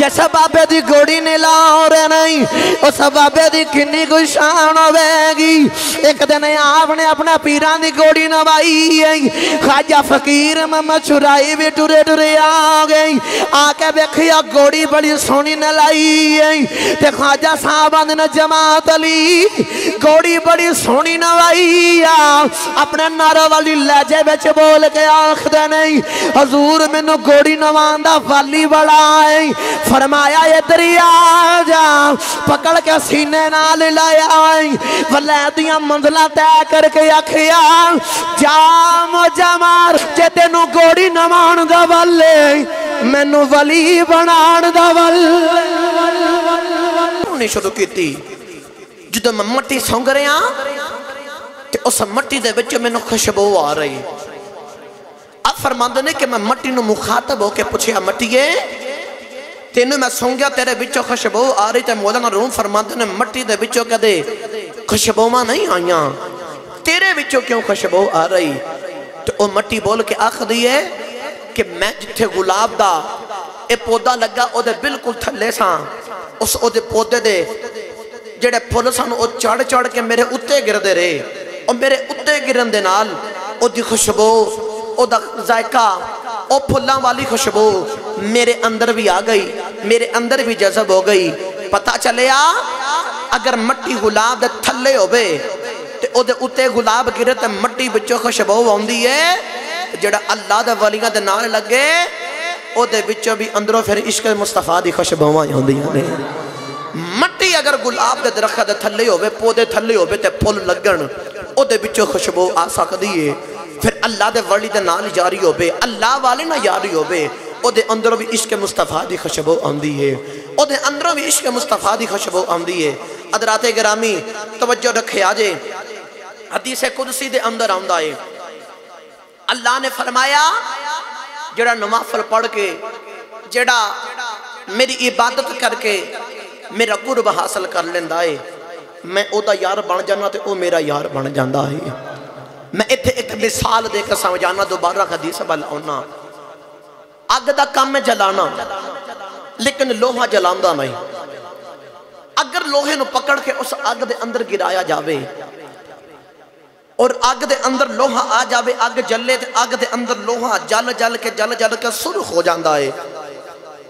جیسا بابے دی گوڑی نے لا رہے نہیں اس بابے دی کنی کوئی شان ہوئے گی ایک دن آپ نے اپنا پیران دی گوڑی نوائی ہے خواجہ فقیر محمد چرائی بھی ٹورے ٹورے آگئی آکے بیکھیا گوڑی بڑی سونی نہ لائی ہے تے خواجہ صاحبان نے جماعت علی گوڑی بڑی سونی نوائی اپنے نارو والی لہجے بچ بول کے آخ دے نہیں حضور میں نو گوڑی نواندہ والی بڑا ہے فرمایا یہ دریا جا پکڑ کے سینے نال لائے آئیں ولیدیاں منزلہ تے کر کے اکھیا جام و جمار جے تینو گوڑی نوان دا والے میں نو ولی بنان دا والے انہیں شروع کی تھی جدو میں مٹی سونگ رہے ہیں تے اس مٹی دے بچے میں نو خوشبو آ رہی اب فرماندے نے کہ میں مٹی نو مخاطب ہو کے پوچھیا مٹیے تینو میں سونگیا تیرے بچوں خوشبو آ رہی تے مولانا روم فرماندے نے مٹی دے بچوں کہتے خوشبو ماں نہیں آئیاں تیرے بچوں کیوں خوشبو آ رہی تو وہ مٹی بول کے آخ دیئے کہ میں جتھے گلاب دا اے پودا لگا او دے بالکل تھلے ساں اس او دے پودے دے جڑے پھول سان او چڑھ چڑھ کے میرے اتے گر دے رہے اور میرے اتے گرن دے نال او دی خوشبو او دا ذائقہ او پھلاں والی خوشبو میرے اندر بھی آ گئی میرے اندر بھی جذب ہو گئی پتہ چلیا اگر مٹی گلاب دے تھلے ہو بے تے او دے اتے گلاب گرے تے مٹی بچو خوشبو ہوندی ہے جڑا اللہ دے ولیاں دے نال لگے او دے بچو بھی اندروں پھر عشق مصطفیٰ دی خوشبو ہوندی ہیں مٹی اگر گلاب دے درخت دے تھلے ہو بے پودے تھلے ہو بے تے پھول لگن او دے بچو خوشبو آ سکتی ہے پھر اللہ دے ولی دے نال جاری ہو بے اللہ والے نہ جاری ہو بے او دے اندروں بھی عشق مصطفیٰ دی خوشبو آندی ہے او دے اندروں بھی عشق مصطفیٰ دی خوشبو آندی ہے حضرات گرامی توجہ رکھے آجے حدیث قدسی دے اندر آندہ ہے اللہ نے فرمایا جڑا نوافل پڑھ کے جڑا میری عبادت کر کے میرا قرب حاصل کر لیندہ ہے میں او دا یار بن جانا تے او میرا یار بن جاندہ ہے میں اتھے ایک مثال دے کر سمجھانا دوبارہ حدیث والا ہونا آگ دا کام میں جلانا لیکن لوہا جلاندہ نہیں اگر لوہے نو پکڑ کے اس آگ دے اندر گرایا جاوے اور آگ دے اندر لوہا آ جاوے آگ جلے تے آگ دے اندر لوہا جل جل کے سرخ ہو جاندہ ہے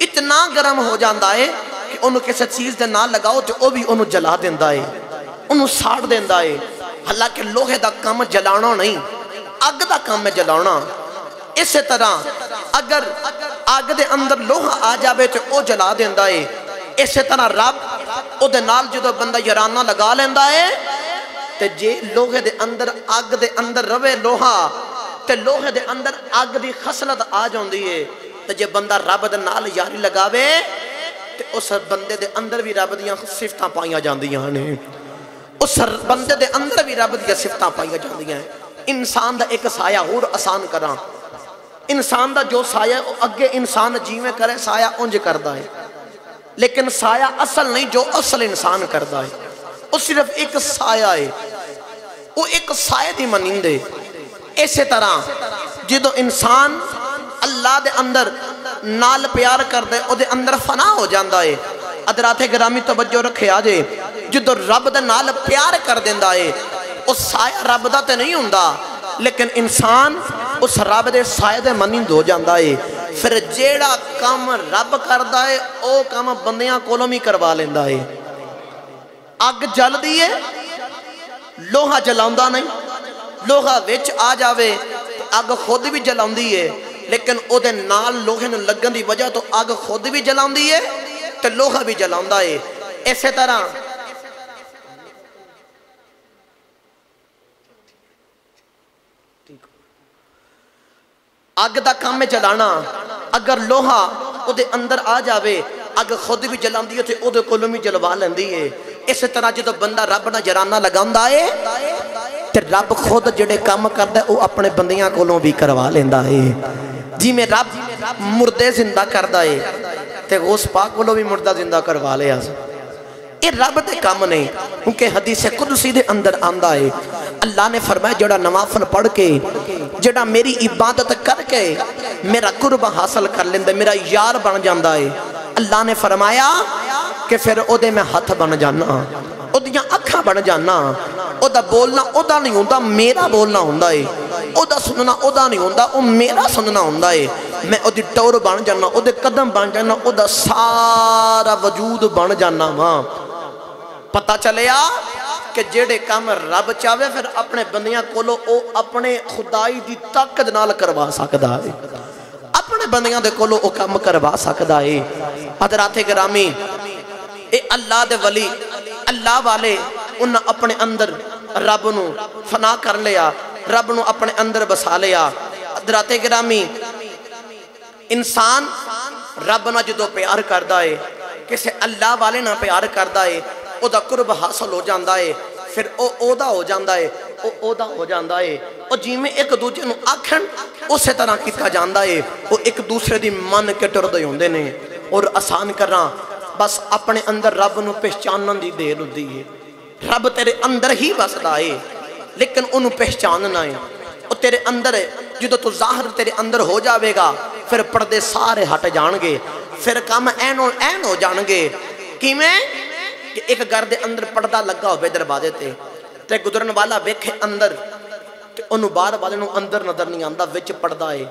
اتنا گرم ہو جاندہ ہے کہ انہوں کسی چیز دے نہ لگاؤ تو وہ بھی انہوں جلا دیندہ ہے انہوں ساڑ دیندہ ہے حالانکہ لوہے دا کام جلانا نہیں آگ دا کام میں جلانا اسی طرح اگر آگ دے اندر لوہا آ جاوے تو وہ جلا دیندہ ہے اسی طرح رب او دے نال جدو بندہ یرانہ لگا لیندہ ہے تے جے لوہے دے اندر آگ دے اندر روے لوہا تے لوہے دے اندر آگ دی خسلت آ جاندی ہے تے جے بندہ رب دے نال یاری لگاوے تے اس بندے دے اندر بھی رب دیاں صفتاں پائیاں جاندیاں ہیں اس بندے دے اندر بھی رب دیاں صفتاں پائیاں جاندیاں ہیں انسان دا ایک سایہ اور آسان کران انسان دا جو سایہ اگے انسان جیویں کرے سایہ انج کردہ ہے لیکن سایہ اصل نہیں جو اصل انسان کردہ ہے وہ صرف ایک سایہ ہے وہ ایک سایہ دی منندے اسی طرح جدو انسان اللہ دے اندر نال پیار کر دے او دے اندر فنا ہو جاندہ ہے حضرات گرامی توجہ رکھے آجے جدو رب دے نال پیار کر دیندہ ہے اس سایہ رب دا تے نہیں ہوندہ لیکن انسان اس رب دے سایہ دے منند ہو جاندہ ہے پھر جیڑا کام رب کردہ ہے او کام بندیاں کولومی کروا لیندہ ہے آگ جل دیئے لوہا جلاؤندہ نہیں لوہا ویچ آ جاوے آگ خود بھی جلاؤندی ہے لیکن او دے نال لوہے نے لگن دی وجہ تو آگ خود بھی جلاؤندی ہے تو لوہا بھی جلاؤندہ ہے ایسے طرح آگ دا کام میں جلانا اگر لوہا او دے اندر آ جاوے آگ خود بھی جلاؤندی ہے تو او دے کولوں بھی جلوا لیندی ہے اسی طرح جدو بندہ رب نہ جرانہ لگاؤندہ ہے تے رب خود جڑے کام کردہ ہے وہ اپنے بندیاں کولوں بھی کروا لیندہ ہے جی میں رب مردے زندہ کردہ ہے تے غوث پاک کولوں بھی مردہ زندہ کروا لے آسا یہ رب دے کام نہیں کیونکہ حدیث قدسی دے اندر آندہ ہے اللہ نے فرمایا جڑا نوافل پڑھ کے جڑا میری عبادت کر کے میرا قرب حاصل کر لیندے میرا یار بن جاندہ ہے اللہ نے فرمایا کہ پھر او دے میں ہاتھ بن جانا، او دیاں اکھاں بن جانا، او دا بولنا او دا نہیں ہوندا، میرا بولنا ہوندا ہے، او دا سننا او دا نہیں ہوندا، او میرا سننا ہوندا ہے، میں او دی ٹور بن جانا، او دے قدم بن جانا، او دا سارا وجود بن جانا ماں۔ پتہ چلیا کہ جیڑے کام رب چاہے پھر اپنے بندیاں کولو او اپنے خدائی دی طاقت نال کروا سکدا ہے، اپنے بندیاں دے کولو او کام کروا سکدا ہے۔ حضرات گرامی، اے اللہ دے ولی، اللہ والے انہاں اپنے اندر رب نو فنا کر لیا، رب نو اپنے اندر بسا لیا۔ حضرات گرامی، انسان رب نہ جدو پیار کردہ ہے، کسے اللہ والے نہ پیار کردہ ہے، او دا قرب حاصل ہو جاندہ ہے، پھر او دا ہو جاندہ ہے، او دا ہو جاندہ ہے، او جی میں ایک دوجہ نو آکھن اسے طرح کیتا جاندہ ہے، او ایک دوسرے دی من کے ٹردے ہوندے نے، اور آسان کرنا بس اپنے اندر رب نو پہچانن دی دیر ہوندی ہے۔ رب تیرے اندر ہی بسدا ہے لیکن انہوں پہچاننا ہے، او تیرے اندر ہے، جدو تو ظاہر تیرے اندر ہو جاوے گا پھر پردے سارے ہٹ جانگے، پھر کام این ہو جانگے۔ کی میں کہ ایک گھر دے اندر پردہ لگا ہو بے دروازے تے گزرن والا ویکھے اندر تے انہوں بار والے نو اندر نظر نہیں آندا، وچ پردہ ہے۔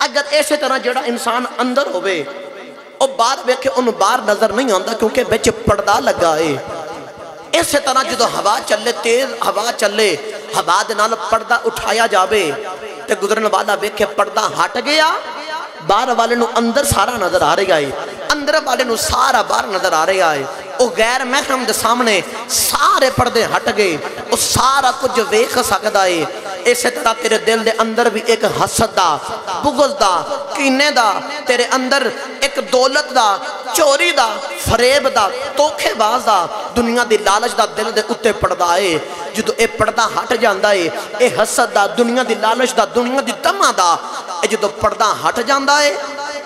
اگر ایسے طرح جڑا انسان اندر ہوئے او بار ویکھے انہوں بار نظر نہیں آندا کیونکہ وچ پردہ لگا ہے۔ ایسے طرح جدو ہوا چلے، تیز ہوا چلے، ہوا دے نال پردہ اٹھایا جاوے تے گزرن والا ویکھے پردہ ہٹ گیا، بار والے نو اندر سارا نظر آ رہا ہے، اندر والے نو سارا بار نظر آ رہا ہے، او غیر محرم دے سامنے سارے پردے ہٹ گئے، او سارا کچھ ویکھ سکدا ہے۔ اسی طرح تیرے دل دے اندر بھی ایک حسد دا، بغض دا، کینے دا، تیرے اندر ایک دولت دا، چوری دا، فریب دا، توکھے باز دا، دنیا دی لالچ دا دل دے اتے پردہ ہے۔ جدو اے پردہ ہٹ جاندہ ہے، اے حسد دا، دنیا دی لالچ دا، دنیا دی تمہ دا، اے جدو پردہ ہٹ جاندہ ہے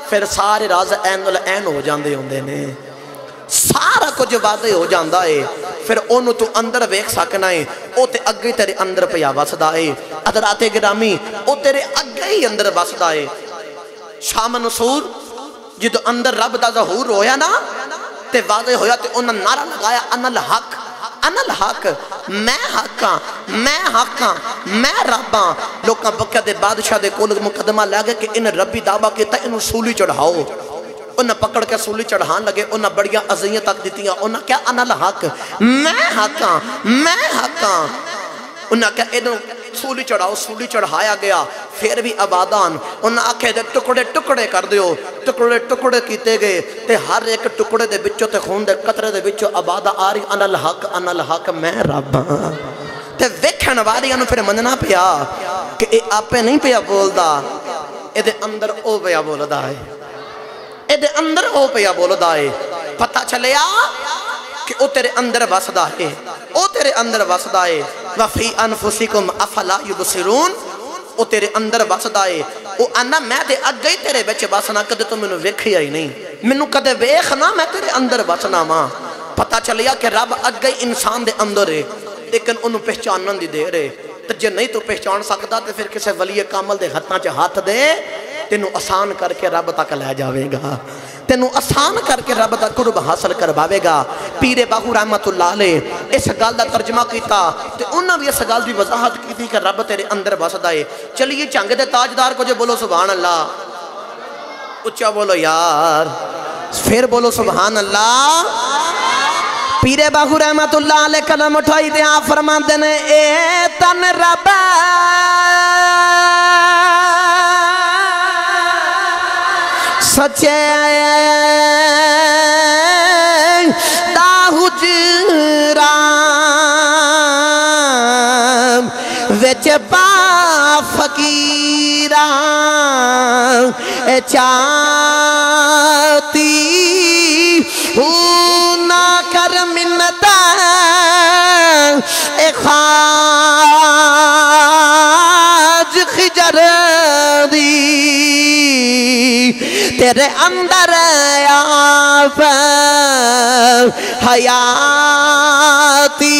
پھر سارے راز این ہو جاندے ہوندے نے، سارا کچھ واضح ہو جاندہ ہے، پھر انہوں تو اندر ویکھ سکنا ہے، او تے اگئی تیرے اندر پیا وسدا ہے۔ حضرات گرامی، او تیرے اگئی اندر وسدا ہے۔ شام نصور جدو اندر رب دا ظہور ہویا نا تے واضح ہویا تے انہوں نے نعرہ لگایا انا الحق، انا الحق، میں حقاں، میں حقاں، میں رباں۔ لوکاں بکیا دے بادشاہ دے کول مقدمہ لگے کہ ان ربی دعویٰ کیتا انہوں سولی چڑھاؤ، انہوں پکڑ کے سولی چڑھان لگے، انہوں بڑیاں عزیت تک دیتیاں، انہوں کیا انا الحق، میں حقاں، میں حقاں، انہوں کیا انہوں سولی چڑھاؤ، سولی چڑھایا گیا، پھر بھی آبادان، انہوں آکھے دے ٹکڑے ٹکڑے کر دیو، ٹکڑے ٹکڑے کیتے گئے، تے ہر ایک ٹکڑے دے بچوں تے خون دے قطرے دے بچوں آبادہ آ رہی انا الحق میں رباں۔ تے ویکھن والی انہوں پھر مننا پیا کہ اے آپے نہیں پیا بولدا، اے دے اندر او پیا بولدا ہے، اے دے اندر او پیا بولدا ہے۔ پتہ چلیا کہ او تیرے اندر وسدا ہے، او تیرے اندر وسدا ہے۔ وَفِي أَنفُسِكُمْ أَفَلَا يُبْصِرُونَ، او تیرے اندر وسدا ہے۔ او انا میں دے اگئی تیرے بچ وسنا، کدے تو میں نو ویکھیا ہی نہیں، میں نو کدے ویکھنا میں تیرے اندر وسنا ماں۔ پتہ چلیا کہ رب اگئی انسان دے اندر ہے لیکن انہوں پہچانن دی دیر ہے، تو جے نہیں تو پہچان سکتا تو پھر کسے ولی کامل دے ہتھاں چ ہاتھ دے تینوں آسان کر کے رب تک لے جاوے گا، تینوں آسان کر کے رب دا قرب حاصل کرواوے گا۔ پیر باہو رحمت اللہ علیہ اس گل دا ترجمہ کیتا تے انہاں بھی اس گل دی وضاحت کیتی کہ رب تیرے اندر وسدا ہے۔ چلیے چنگ دے تاجدار کو جو بولو سبحان اللہ، اچھا بولو یار، پھر بولو سبحان اللہ۔ پیر باہو رحمت اللہ علیہ قدم اٹھائی دے آپ فرماتے نے اے تن رب سچے دا حجرام وچ با فقیران چاہتی نہ کر منتا اے خواج خجر دی تیرے اندر آپ حیاتی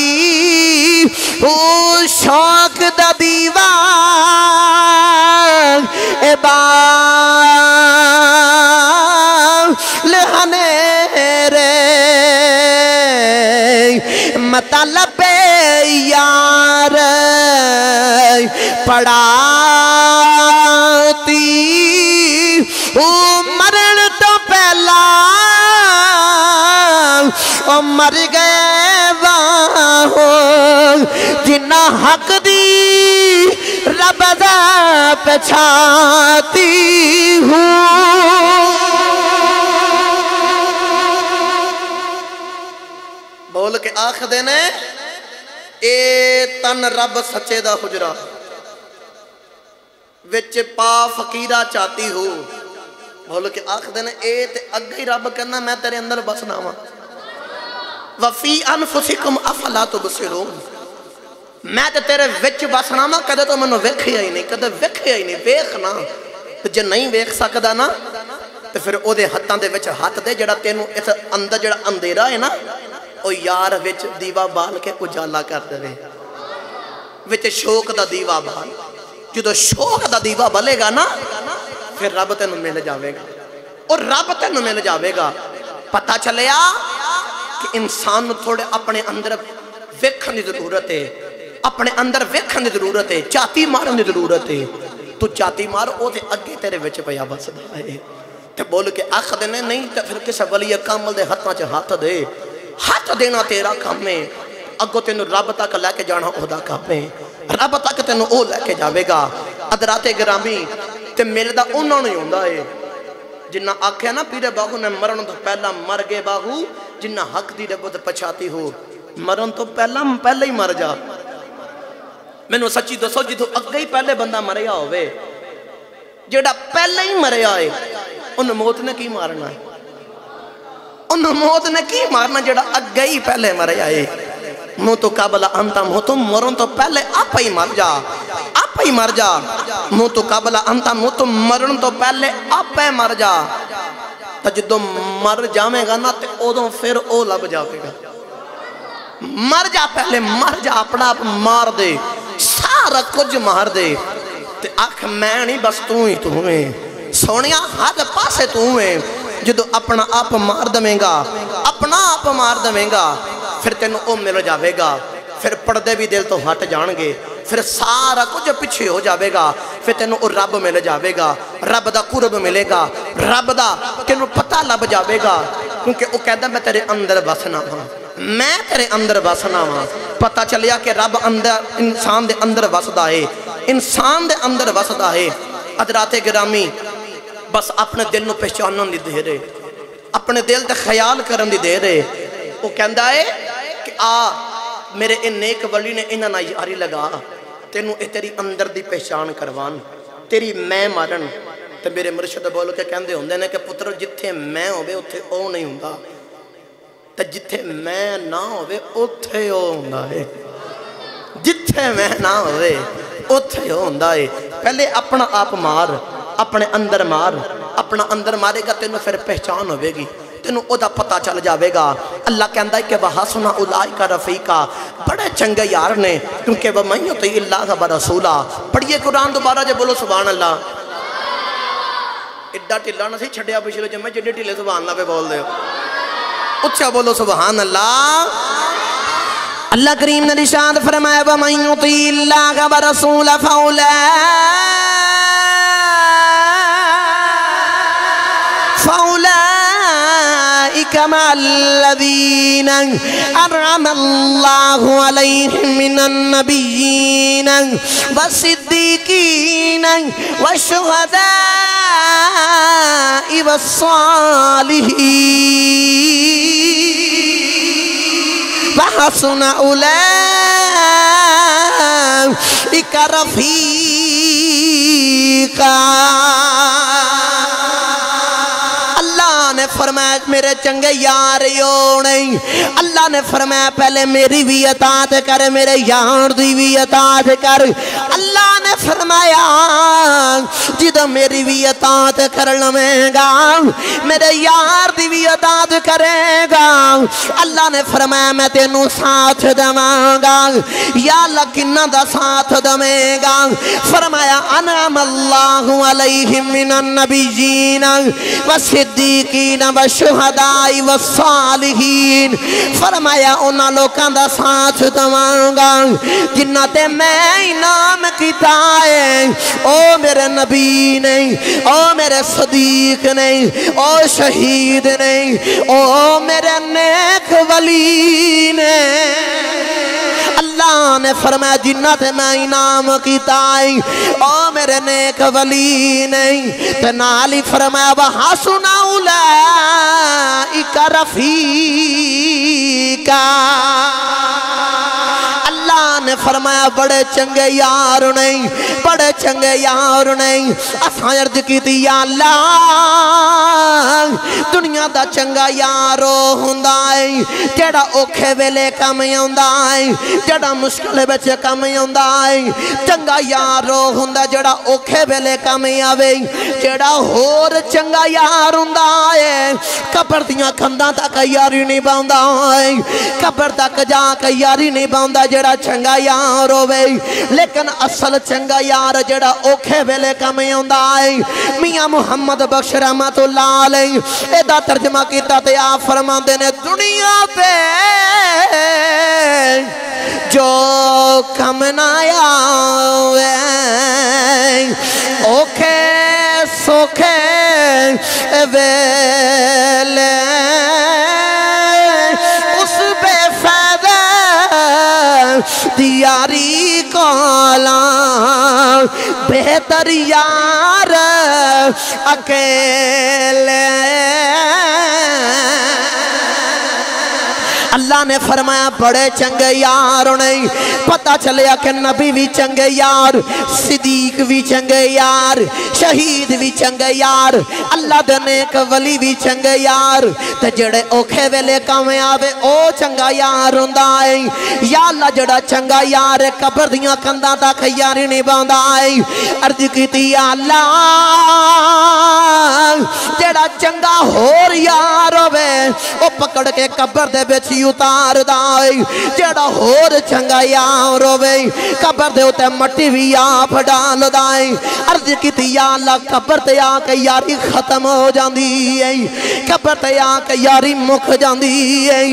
شوق دا دیوان اے لہن میرے مطلب یار پڑھاتی مرن تو پہلا مر گئے واہو جنہ حق دی رب دا پچھاتی ہوں بول کے آخ دینے اے تن رب سچے دا حجرہ وچ پا فقیرہ چاہتی ہو بول کے آخ دینے اے تے اگئی رب کہنا میں تیرے اندر بسنا ہوں وفی انفسکم افلا تبصرون میں تے تیرے وچ بسنا ہوں کدے تو منو ویکھیا ہی نہیں کدے ویکھیا ہی نہیں ویکھنا جے نہیں ویکھ سکدا نا تے پھر او دے ہتھاں دے وچ ہاتھ دے جڑا تینوں اس اندر جڑا اندھیرا ہے نا او یار وچ دیوا بال کے اجالا کر دے وچ شوق دا دیوا بال جدو شوق دا دیوا بلے گا نا پھر رب تینوں مل جاوے گا اور رب تینوں مل جاوے گا پتہ چلیا کہ انسان تھوڑے اپنے اندر ویکھن دی ضرورت ہے اپنے اندر ویکھن دی ضرورت ہے چاتی مارن دی ضرورت ہے تو چاتی مار او تے اگے تیرے وچ پیا بسدا ہے تے بول کے آخ دینے نہیں تے پھر کسے ولی کامل دے ہتھاں چ ہاتھ دے ہاتھ دینا تیرا کام ہے اگو تینوں رب تک لے کے جانا او دا کام ہے رب تک تینوں او لے کے جاوے گا حضرات گرامی تے میرے دا انہوں نہیں ہوندا ہے جنہ آکھیا نا پیرے باہو نے مرن تو پہلا مر گئے باہو جنہ حق دی رب تے پچھاتی ہو مرن تو پہلے ہی مر جا میں نو سچی دسو جدو اگے ہی پہلے بندہ مریا ہوئے جیڑا پہلے ہی مریا ہے ان موت نے کی مارنا ہے ان موت نے کی مارنا جیڑا اگے ہی پہلے مریا ہے موتو قابل انتا موتو مرن تو پہلے آپ ہی مر جا آپ ہی مر جا موتو قابل انتا موتو مرن تو پہلے آپ ہی مر جا تا جدو مر جامے گا نا تے اودوں پھر او لب جاوے گا مر جا پہلے مر جا اپنا آپ مار دے سارا کچھ مار دے تے آکھ میں نہیں بس تو ہی تو ہوئے سونیا ہاتھ پاسے تو ہوئے جدو اپنا آپ مار دمیں گا اپنا آپ مار دمیں گا پھر تینوں او مل جاوے گا پھر پردے بھی دل تو ہٹ جان گے پھر سارا کچھ پچھے ہو جاوے گا پھر تینوں او رب مل جاوے گا رب دا قرب ملے گا رب دا تینوں پتہ لب جاوے گا کیونکہ او کہتا میں تیرے اندر بسنا ہوں میں تیرے اندر بسنا ہوں پتہ چلیا کہ رب اندر انسان دے اندر بسدا ہے انسان دے اندر بسدا ہے حضرات گرامی بس اپنے دل نو پہچانن دی دے رہے اپنے دل تے خیال کرن دی دے رہے وہ کہندا ہے کہ میرے ان نیک ولی نے انہاں نال یاری لگا تینوں اے تیری اندر دی پہچان کروان تیری میں مارن تے میرے مرشد بول کے کہندے ہوندے نے کہ پتر جتھے میں ہوے اوتھے او نہیں ہوندا تے جتھے میں نہ ہوے اوتھے او ہوندا ہے جتھے میں نہ ہوے اوتھے او ہوندا ہے پہلے اپنا آپ مار اپنے اندر مار اپنا اندر مارے گا تینوں پھر پہچان ہوے گی تینوں او دا پتہ چل جاوے گا اللہ کہندا ہے کہ وَحَسُنَ أُولَٰئِكَ رَفِيقًا بڑے چنگے یار نے کیونکہ وَمَن يُطِعِ اللَّهَ وَرَسُولَهُ پڑھیے قرآن دوبارہ جے بولو سبحان اللہ اڈا ٹھلا نہ سی چھڑیا پچھلے جمعے جڑے ٹھلے سبحان اللہ پہ بول دے اچھا بولو سبحان اللہ اللہ کریم نے ارشاد فرمایا وَمَن يُطِعِ اللَّهَ وَرَسُولَهُ فَأُولَٰئِكَ مَعَ الَّذِينَ أَنْعَمَ اللَّهُ عَلَيْهِم مِّنَ النَّبِيِّينَ وَالصِّدِّيقِينَ وَالشُّهَدَاءِ وَالصَّالِحِينَ وَحَسُنَ أُولَٰئِكَ رَفِيقًا نے فرمایا میرے چنگے یار یوں نہیں اللہ نے فرمایا پہلے میری بھی اطاعت کر میرے یار دی بھی اطاعت کر اللہ نے فرمایا جدو میری بھی اطاعت کر لویں گا میرے یار دی بھی اطاعت کرے گا اللہ نے فرمایا میں تینوں ساتھ دمانگا یا اللہ کنہ دا ساتھ دمیں گا فرمایا انعم اللہ علیہم من النبیین والصدیقین والشہداء والصالحین فرمایا انہا لوکاں دا ساتھ دمانگا جنہ تے میں انعام کیتا ہے او میرے نبی نہیں او میرے صدیق نہیں او شہید نہیں او میرے نیک ولی نہیں اللہ نے فرمایا جنت میں انعام کیتا ہے او میرے نیک ولی نہیں تے نالی فرمایا وحسن اولئک رفیقا اللہ نے فرمایا بڑے چنگے یار نہیں بڑے چنگے یار نہیں اساں عرض کیتی یا اللہ دنیا دا چنگا یارو ہوندا ہے جڑا اوکھے ویلے کم آوندا ہے جڑا مشکل وچ کم آوندا ہے چنگا یارو ہوندا جڑا اوکھے ویلے کم آوے جڑا ہور چنگا یار ہوندا ہے قبر دیاں کنداں تک یاری نہیں باوندا ہے قبر تک جا کے یاری نہیں باوندا جڑا چنگا یار ہووے لیکن اصل چنگا یار جڑا اوکھے ویلے کم آوندا ہے میاں محمد بخش رحمت اللہ علیہ ایدہ ترجمہ کیتا تے آپ فرماندے نے دنیا پہ جو کم نہ آوے اوکھے سوکھے ویلے اس بے فائدہ دیاری کولا بہتر یار اکیلے اللہ نے فرمایا بڑے چنگے یار نہیں پتہ چلیا کہ نبی بھی چنگے یار صدیق بھی چنگے یار شہید بھی چنگے یار اللہ دے نیک ولی بھی چنگے یار تے جڑے اوکھے ویلے کم آوے او چنگا یار ہوندا ہے یا اللہ جڑا چنگا یار قبر دیاں کنداں تک یاری نہیں باوندا ہے عرض کیتی یا اللہ جڑا چنگا ہور یار ہوے او پکڑ کے قبر دے وچ اتار دائی جڑا ہور چنگا یار ہووے قبر دے ہوتے مٹی بھی آپ ڈال دائی عرض کیتی یا اللہ قبر تے آکے یاری ختم ہو جاندی ہے قبر تے آکے یاری مک جاندی ہے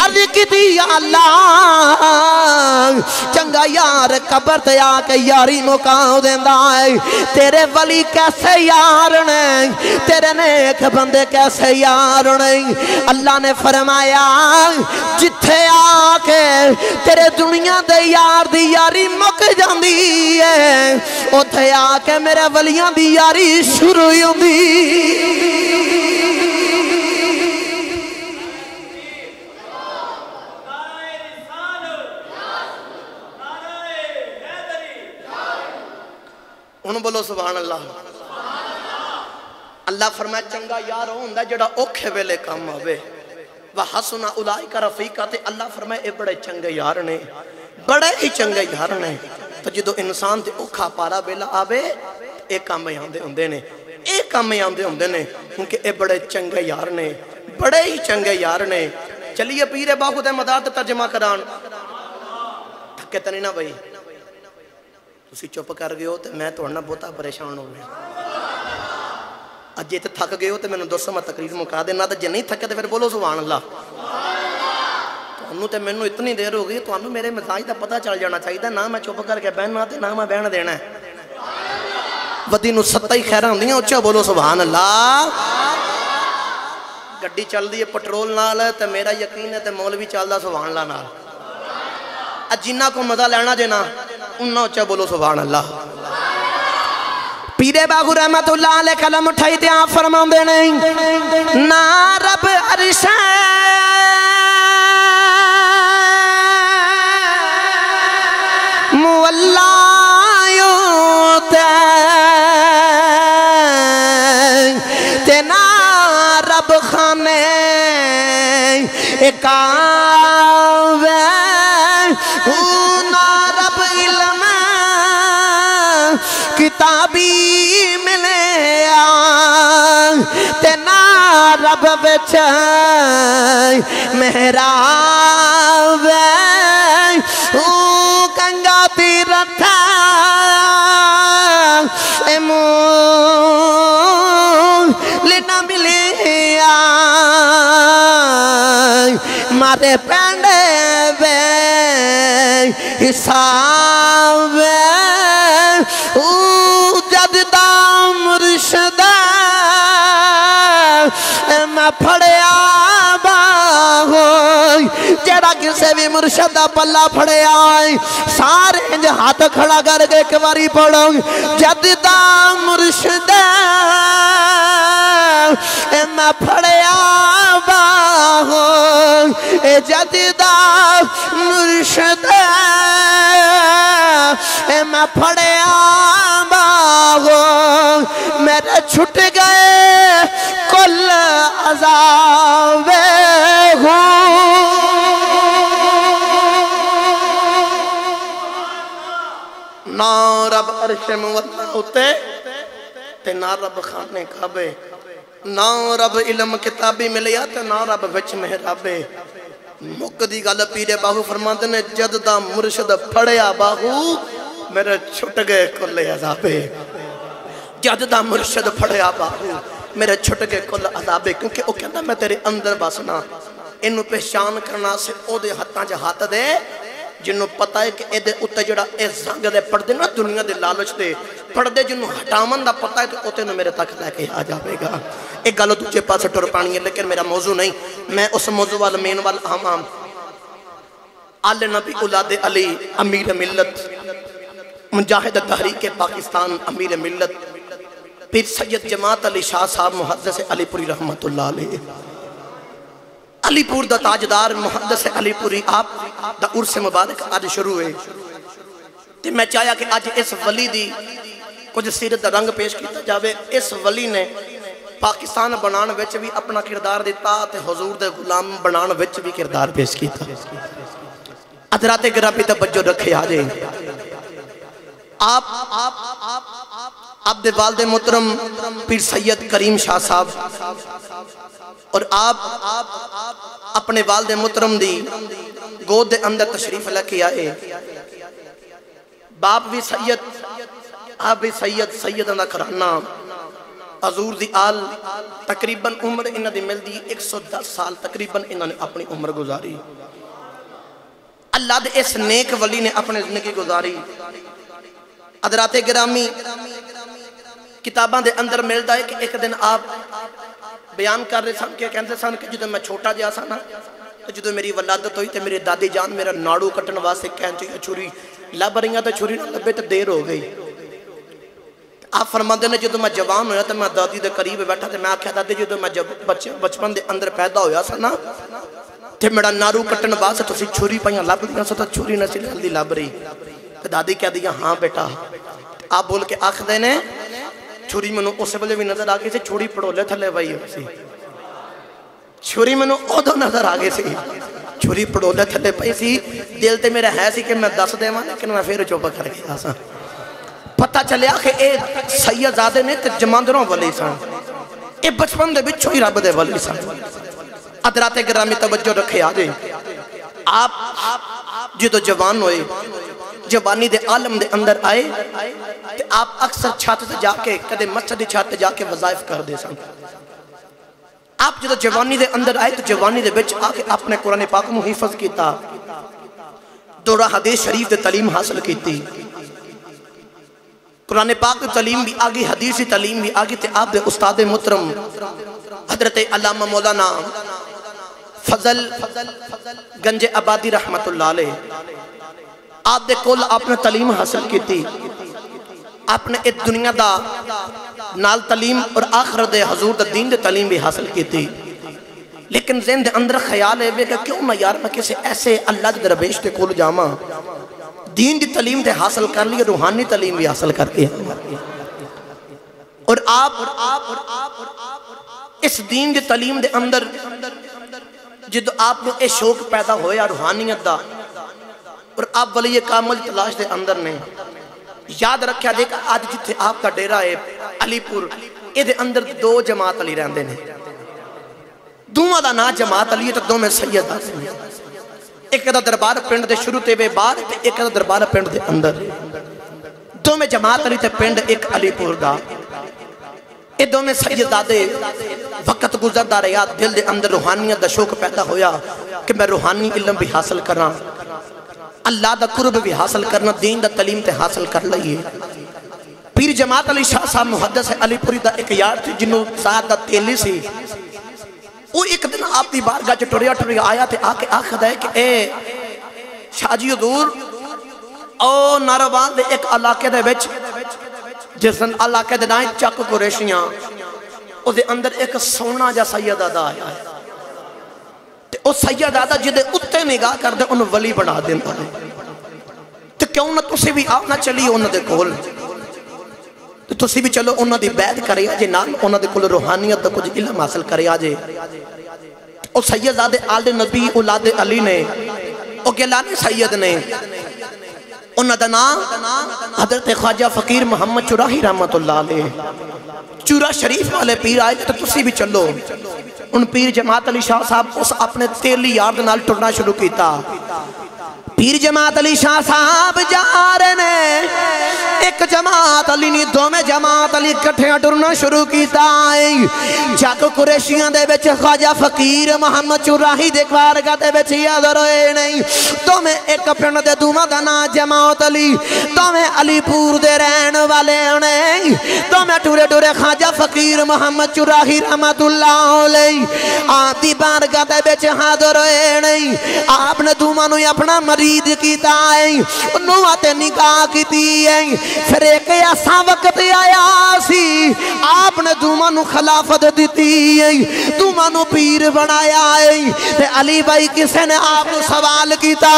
عرض کیتی یا اللہ چنگا یار قبر تے آکے یاری مکاؤ دیندہ ہے تیرے ولی کیسے یار نہیں تیرے نیک بندے کیسے یار نہیں اللہ نے فرمایا جتھے آکے تیرے دنیا دے یار دی یاری مک جاندی ہے اتھے آکے میرے ولیاں دی یاری شروع ہوندی انہوں بولو سبحان اللہ اللہ فرمائے چنگا یار ہوندا جڑا اوکھے ویلے کم ہوئے وَحَسُنَ اُولَائِكَ رَفِيقَ تے اللہ فرمائے اے بڑے چنگے یار نے بڑے ہی چنگے یار نے تو جدو انسان تے اوکھا پارا بیلا آوے اے کام آندے ہوندے نے اے کام آندے ہوندے نے کیونکہ اے بڑے چنگے یار نے بڑے ہی چنگے یار نے چلیے پیر باہو دے مدار تے ترجمہ کران تھکے تنی نہ بھئی تسی چپ کر گئے ہو تے میں توڑنا بہتا پریشان ہو گئے اجے تے تھک گئے ہو تے میں نے دوستوں میں تقریر مکا دینا تے جے نہیں تھکے تے پھر بولو سبحان اللہ تو انہوں تے میں نے اتنی دیر ہو گئی تو انہوں میرے مزاج دا پتہ چل جانا چاہیے نہ میں چپ کر کے بہن آتے نہ میں بہن دینا ہے ودی نو ستہ ہی خیرہ ہوندی ہیں اچھا بولو سبحان اللہ گڈی چل دی ہے پٹرول نال ہے تے میرا یقین ہے تے مولوی چل دا سبحان اللہ نال جنہ کو مزہ لینا جنا انہوں اچھا بولو سبحان اللہ پیرے باغو رحمت اللہ علیہ کلم اٹھائی دے آپ فرماؤں دے نہیں نا رب عرش مولا یوتے تینا رب خانے ایک آوے نا رب علم کتابی ملے تینا رب بچائے محراب کنگا تیرتھا لینا ملیا مارے پینڈے بے حساب جد دا مرشد میں پھڑیا باہوئی جڑا کسے بھی مرشد پلا پھڑیا سارے انج ہاتھ کھڑا کر کے ایک باری پڑھو جد دا مرشد میں پھڑیا باہوئی جد دا مرشد میں پھڑیا باہوئی میرے چھٹ گئے کل عذاب نا رب عرش مولا ہوتے تے نا رب خانے کعبے نا رب علم کتابی ملیا تے نا رب وچ محرابے مقدی گل پیرے باہو فرماندے نے جد دا مرشد پھڑیا باہو میرے چھٹ گئے کل عذابے جد دا مرشد پھڑیا باہو میرے چھٹ گئے کل عذابے کیونکہ وہ کہتا میں تیرے اندر باسنا انہوں پہچان کرنا سے او دے ہتھاں جا ہاتھ دے جنہوں پتہ ہے کہ اے دے اتے جڑا اے زنگ دے پڑھ نا دنیا دے لالچ دے پڑھ دے جنہوں ہٹامن دا پتہ ہے تو اتے نو میرے تک لے کے آ جاوے گا ایک گالو تجھے پاس ٹر پانی ہے لیکن میرا موضوع نہیں میں اس موضوع والا مین والا آم آل نبی اولاد علی امیر ملت مجاہد تحریک پاکستان امیر ملت پیر سید جماعت علی شاہ صاحب محدث علی پوری رحمت اللہ علیہ علی پور دا تاجدار محدث علی پوری آپ دا عرص مبارک آج شروع ہے تے میں چاہیا کہ آج اس ولی دی کچھ سیرت دا رنگ پیش کیتا جاوے اس ولی نے پاکستان بنان وچ بھی اپنا کردار دیتا تے حضور دے غلام بنان وچ بھی کردار پیش کیتا حضرات گرامی توجہ رکھے آجے آپ دے والد محترم پیر سید کریم شاہ صاحب اور آپ اپنے والد محترم دی گود دے اندر تشریف لکھی آئے باپ بھی سید آپ بھی سید اندہ کھرانا حضور دی آل تقریباً عمر انہ دی مل دی 110 سال تقریباً انہ نے اپنی عمر گزاری اللہ دے اس نیک ولی نے اپنے زندگی گزاری حضرات گرامی کتاباں دے اندر ملتا ہے کہ ایک دن آپ بیان کر رہے سن کہ کہتے سن کہ جدو میں چھوٹا جا سا نا تو جدو میری ولادت ہوئی تو میری دادی جان میرا ناڑو کٹن واسے کہنچے چھوری لب رہیاں تو چھوری نہ لبے تو دیر ہو گئی آپ فرماندے نے جدو میں جوان ہویا تو میں دادی دے قریب بیٹھا تو میں آکھیا دادی جدو میں بچپن دے اندر پیدا ہویا سا نا تو میرا ناڑو کٹن واسے تو سی چھوری پائیاں لب رہیاں سا تو چھوری نہ سی جلدی لب رہی تو دادی کہہ دیا ہاں بیٹا آپ بول کے آکھ دے نے چھوری منو اسے بلے بھی نظر آگے سے چھوڑی پڑولے تھلے بھائی سی چھوری منو اوڈو نظر آگے سے چھوری پڑولے تھلے بھائی سی دل تے میرا ہے سی کہ میں 10 دے ماں لیکن میں پھر چوپا کر گیا سا پتہ چلے آکھے اے سید زادے نے تے جماندروں ولی سان اے بچپن دے بچھو ہی رب دے ولی سان حضرات گرامی توجہ رکھے آجے آپ جدو جوان ہوئے جوانی دے عالم دے اندر آئے کہ آپ اکثر چھات سے جا کے کدے مسجد چھات سے جا کے وظائف کر دے سن آپ جدو جوانی دے اندر آئے تو جوانی دے بچ آکے اپنے قرآن پاک محفظ کیتا دورہ حدیث شریف دے تعلیم حاصل کیتی قرآن پاک دے تعلیم بھی آگی حدیثی تعلیم بھی آگی تے آپ دے استاد محترم حضرت علامہ مولانا فضل گنج آبادی رحمت اللہ علیہ آپ دے کول آپ نے تعلیم حاصل کی تھی آپ نے اس دنیا دا نال تعلیم اور آخرت دے حضور دا دین دے تعلیم بھی حاصل کی تھی لیکن ذہن دے اندر خیال ہے کہ کیوں نہ یار میں کسی ایسے اللہ دے دربیش دے کول جاما دین دی تعلیم دے حاصل کر لی روحانی تعلیم بھی حاصل کرتی ہے اور آپ اس دین دی تعلیم دے اندر جدو آپ نے اے شوق پیدا ہویا روحانیت دا اور آپ ولی کامل تلاش دے اندر نے یاد رکھیا دیکھا آج جتھے آپ کا ڈیرہ ہے علی پور اے دے اندر 2 جماعت علی رہندے نے دوواں دا نام جماعت علی تے دوویں سید آتے ہیں ایک دا دربار پنڈ دے شروع تے باہر تے ایک دا دربار پنڈ دے اندر دوویں جماعت علی تے پنڈ ایک علی پور دا اے دوویں سیدادے وقت گزردا رہیا دل دے اندر روحانیت دا شوق پیدا ہویا کہ میں روحانی علم بھی حاصل کراں اللہ دا قرب بھی حاصل کرنا دین دا تعلیم تے حاصل کر لئیے پیر جماعت علی شاہ صاحب محدث علی پوری دا ایک یار تھی جنہوں ساتھ دا تیلی سی وہ ایک دن آپ دی بارگاہ جو ٹوریا آیا تے آکے آخد ہے کہ اے شاہ جی حضور او ناروان دے ایک علاقے دے بچ جس دن علاقے دے نائیں چک قریشیاں او دے اندر ایک سونا جا سید آدھا آیا ہے تے او سید آدھا جدے اتے نگاہ کر دے انہوں ولی بنا دینا ہے تے کیوں نہ تسی بھی آپ نہ چلی انہوں دے کول تو تسی بھی چلو انہوں دی بیعت کرے آجے نال انہوں دے کل روحانیت دا کچھ علم حاصل کرے آجے او سید آدھے آل نبی اولاد علی نے او گلانی سید نے انہوں دا نام حضرت خواجہ فقیر محمد چراہی رحمت اللہ علیہ چورا شریف والے پیر آئے تو تسی بھی چلو ان پیر جماعت علی شاہ صاحب اس اپنے تیلی یارد نال ٹرنا شروع کیتا پیر جماعت علی شاہ صاحب جا رہے نے ایک جماعت علی نہیں دو میں جماعت علی کٹھے ٹرنا شروع کیتا جاکو قریشیاں دے بچ خواجہ فقیر محمد چراہی دیکھوار گا دے بچ یاد روئے نہیں دو میں ایک پھرن دے دوما دنا جماعت علی دو میں علی پور دے رہن والے نہیں دو میں ٹورے ٹورے خواجہ فقیر محمد چراہی رحمت اللہ علیہ آپ دی بارگاہ دے بچ حاضر ہوئے نہیں آپ نے دوما نوی اپنا مرید کیتا ہے نوات نکاح کیتی ہے پھر ایک ایسا وقت آیا سی آپ نے دوما نو خلافت دیتی ہے دوما نو پیر بنایا ہے تے علی بھائی کسے نے آپ نو سوال کیتا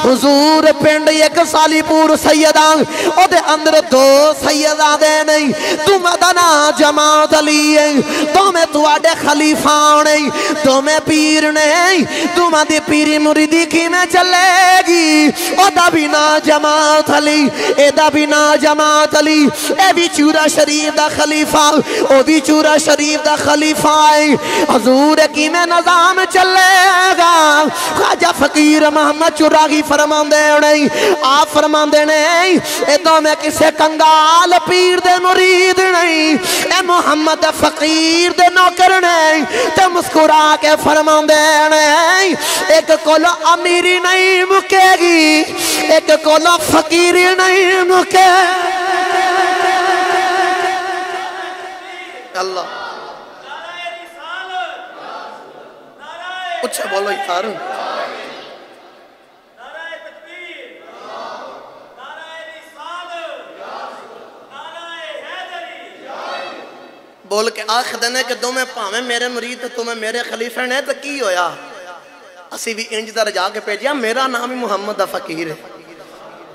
حضور پنڈ ایک سالی پور سیدان او دے اندر دو سیدہ دے نہیں دوما دنا جماعت علی ہے دو میں تو آڈے خلیفہ نہیں دو میں پیر نہیں دوما دی پیری مریدی کی میں چلے گی او دا بینا جماعت علی اے دا بینا جماعت علی اے بھی چورا شریف دا خلیفہ او بھی چورا شریف دا خلیفہ ہے حضور کی میں نظام چلے گا خواجہ فقیر محمد چراغی فرمان دے نہیں آپ فرمان دے نہیں اے دو میں کسے کنگال پیر دے مرید نہیں اے محمد فقیر دے نوکر نہیں تے مسکرا کے فرمان دے نہیں ایک کولو امیری نہیں مکے گی ایک کولو فقیری نہیں مکے اللہ اچھا بولو یار بول کے آخ دینے کہ دو میں پاہمیں میرے مرید تو میں میرے خلیفہ نے تو کی ہویا اسی بھی انج در جا کے پیجیا میرا نام ہی محمد فقیر ہے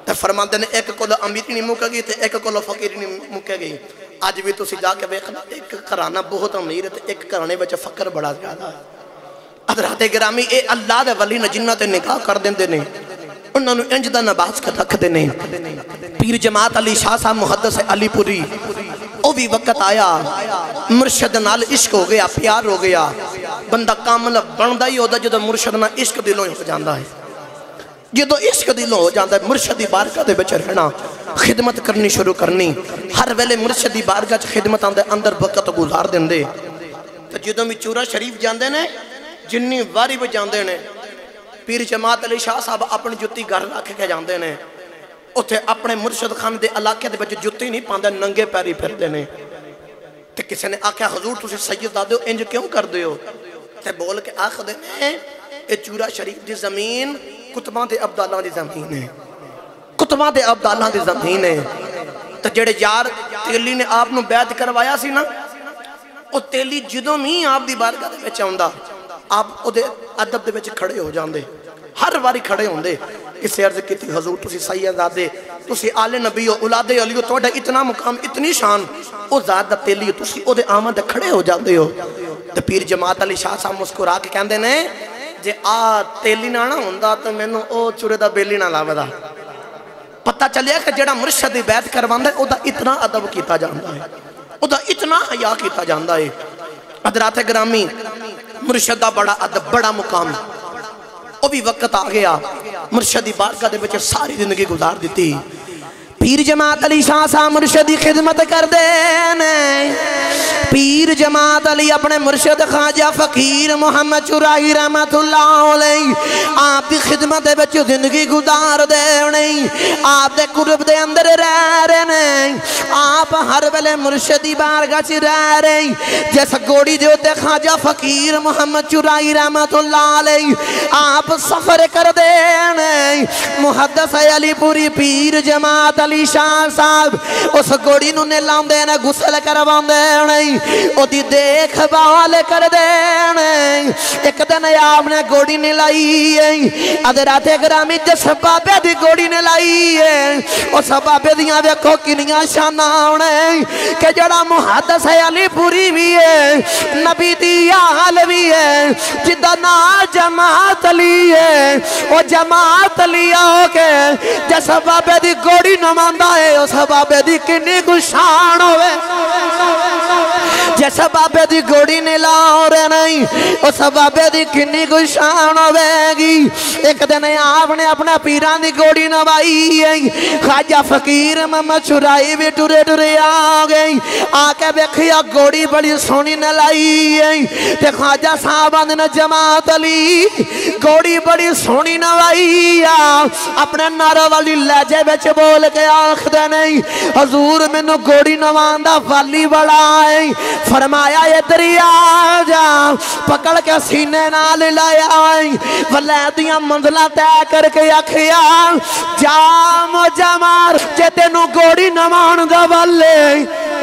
تو فرمان دینے ایک کولو امیری نہیں مکے گی تو ایک کولو فقیر نہیں مکے گی آج بھی تو سی جا کے بیخنا ایک کرانہ بہت امیر ہے تو ایک کرانے بچے فقر بڑا زیادہ ہے حضرات گرامی اے اللہ دے ولی نجنت نکاح کر دیں دینے انہوں نے انج دا نباز کا رکھ دینے پیر جماعت علی شاہ صاحب محدث علی پوری او بھی وقت آیا مرشد نال عشق ہو گیا پیار ہو گیا بندہ کامل بندہ ہی ہوتا جدو مرشد نال عشق دلوں ہو جاندہ ہے جدو عشق دلوں ہو جاندہ ہے مرشدی بارگاہ دے بچے رہنا خدمت کرنی شروع کرنی ہر ویلے مرشدی بارگاہ خدمت اندر وقت گزار دیں دے تو جدو میں چورا شریف جاندے نے جنی واری پہ جاندے نے پیر جماعت علی شاہ صاحب اپنی جتی گھر رکھ کے جاندے نے اتھے اپنے مرشد خان دے علاقے دے بچے جتی نہیں پاندے ننگے پیری پھر دینے تے کسی نے آکھا حضور تُسے سید دادے ہو انج کیوں کر دے ہو تے بول کے آخ دینے اے چورا شریف دی زمین کتبہ دے عبداللہ دی زمین ہے کتبہ دے عبداللہ دی زمین ہے تے جڑے یار تیلی نے آپ نو بیعت کروایا سی نا او تیلی جدوں میں آپ دی بارگاہ دے بچے ہوندہ آپ او دے عدب دے بچے کھڑے ہو جاندے ہر واری کھڑے ہوندے کسی عرض کی تھی حضور تسی سید آدھے تسی آل نبی ہو اولاد علی ہو توڑا اتنا مقام اتنی شان او زیادہ تیلی ہو تسی او دے آمد کھڑے ہو جاندے ہو تو پیر جماعت علی شاہ صاحب مسکرا کے کہندے نے جے تیلی نہ ہوندہ تو میں نو او چورے دا بیلی نہ لاوے دا پتہ چلیا کہ جڑا مرشد بیعت کرواندہ ہے او دا اتنا ادب کیتا جاندہ ہے او دا اتنا حیا کیتا جاندہ ہے حضرات گرامی مرشد دا بڑا ادب بڑا مقام وہ بھی وقت آ گیا مرشد دی بارگاہ دے وچ ساری زندگی گزار دیتی پیر جماعت علی شاہ صاحب مرشد دی خدمت کر دینے پیر جماعت علی اپنے مرشد خواجہ فقیر محمد چرائی رحمت اللہ علیہ آپ دی خدمت دے بچ زندگی گزار دینے آپ دے قرب دے اندر رہ رہے آپ ہر ویلے مرشد دی بارگاہ چ رہ رہے جیسا گوڑی دے ہوتے خواجہ فقیر محمد چرائی رحمت اللہ علیہ آپ سفر کر دینے محدث علی پوری پیر جماعت علی شاہ صاحب اس گوڑی نو نے لام دینے گسل کروان دینے او دی دیکھ بھال کر دینے ایک دن آپ نے گوڑی نے لائی ادرات گرامی جس بابے دی گوڑی نے لائی اس بابے دیاں ویکھو کنیاں شانہ ہونے کہ جڑا محدث علی پوری بھی ہے نبی دی آل بھی ہے جدہ نا جماعت علی ہے وہ جماعت علی ہو کے جس بابے دی گوڑی نماندہ ہے اس بابے دی کنی گشان ہوئے جیسا بابے دی گوڑی نے لاؤ رہے نہیں اس بابے دی کنی گشان ہوئے گی ایک دن آپ نے اپنا پیران دی گوڑی نوائی خواجہ فقیر محمد چرائی بھی ٹورے ٹورے آگئی آکے بیکھیا گوڑی بڑی سونی نہ لائی تے خواجہ صاحبان نے جماعت علی گوڑی بڑی سونی نوائی اپنے نارا والی لہجے بچ بول کے آخ دے نہیں حضور میں نو گوڑی نواندہ والی بڑا ہے فرمایا یہ دریا جا پکڑ کے سینے نال لایا ولیدیاں منزلہ تے کر کے اکھیا جام و جمار جے تینو گوڑی نمان دا والے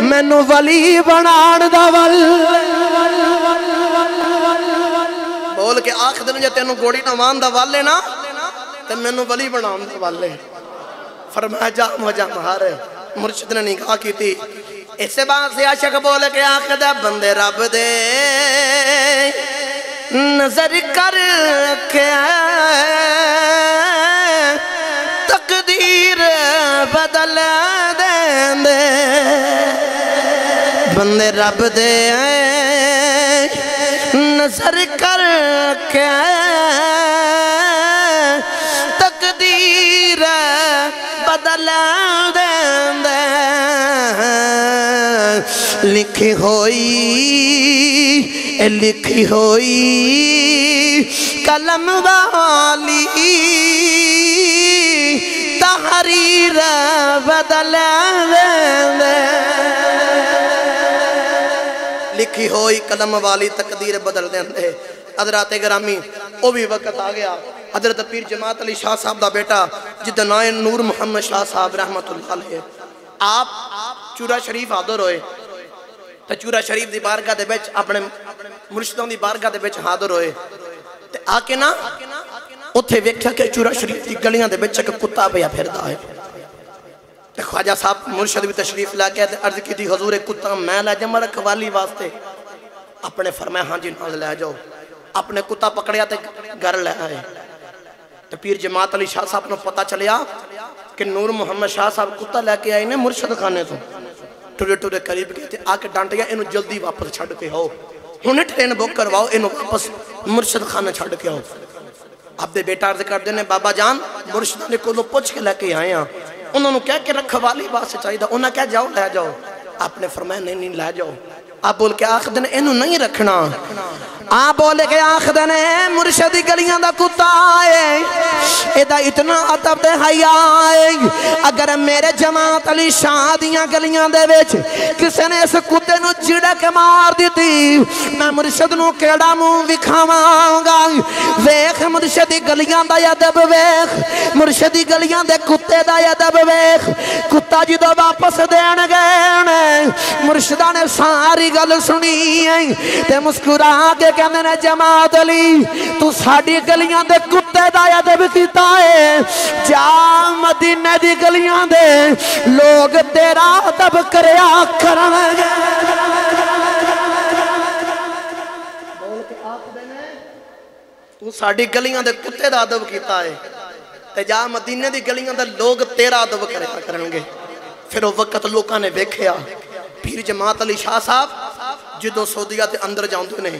میں نو ولی بنان دا والے بول کے آخ دن جے تینو گوڑی نمان دا والے نا تے میں نو ولی بنان دا والے فرمایا جام و جمار مرشد نے نگاہ کی تھی اس سے بات سے عاشق بول کے آخ دے بندے رب دے نظر کر کے تقدیر بدل دیں دے بندے رب دے نظر کر کے تقدیر بدل دیں دے لکھی ہوئی قلم والی تحریر بدل دے لکھی ہوئی قلم والی تقدیر بدل دے حضرات گرامی وہ بھی وقت آ گیا حضرت پیر جماعت علی شاہ صاحب دا بیٹا جدہ نائن نور محمد شاہ صاحب رحمت اللہ علیہ آپ چورا شریف حاضر ہوئے تو چورا شریف دی بارگاہ دے بیچ اپنے مرشدوں دی بارگاہ دے بیچ حاضر ہوئے تو آکے نا اتھے ویکھیا کہ چورا شریف دی گلیاں دے بیچ ایک کتا پیا پھردا ہے تو خواجہ صاحب مرشد بھی تشریف لا کے عرض کی تھی حضور کتا میں لے جا مرک والی واسطے اپنے فرمایا ہاں جی نال لے جاؤ اپنے کتا پکڑیا تے گھر لے آئے تو پیر جماعت علی شاہ صاحب نے پتہ چلیا کہ نور محمد شاہ صاحب کتا لے کے آئے نے مرشد خانے تو ٹورے ٹورے قریب گئے تھے آکے ڈانٹیا انہوں جلدی واپس چھڑ کے ہو انہیں ٹرین بک کرواؤ انہوں واپس مرشد خانے چھڑ کے ہو اب دے بیٹا عرض کر دینے بابا جان مرشدہ نے کو پوچھ کے لے کے آئے ہیں انہوں نے کہہ کے رکھوالی بات سے چاہیے تھا انہوں نے کہا جاؤ لے جاؤ آپ نے فرمایا نہیں لے جاؤ آپ بول کے آخ دینے انہوں نہیں رکھنا آپ بولے کہ آخ دینے مرشدی گلیاں دا کتا آئے ایدہ اتنا عطب دے حیاء آئے اگر میرے جماعت علی شاہ دیاں گلیاں دے بیچ کسے نے اس کتے نو جڑے کے مار دیتی میں مرشد نو کیڑا موں وکھاواں گا ویخ مرشدی گلیاں دا یدب ویخ مرشدی گلیاں دے کتے دا یدب ویخ کتا جی دو واپس دین گئے مرشدہ نے ساری گل سنی تے مسکرا کے کہنے نے جماعت علی تو ساڑی گلیاں دے کتے دا یدب کیتا ہے جا مدینہ دی گلیاں دے لوگ تیرا دب کریا کرنگے تو ساڑی گلیاں دے کتے دا دب کیتا ہے تے جا مدینہ دی گلیاں دے لوگ تیرا دب کریا کرنگے پھر وہ وقت لوکاں نے بیکھیا پیر جماعت علی شاہ صاحب جدو سعودیہ تے اندر جاؤں نے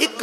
1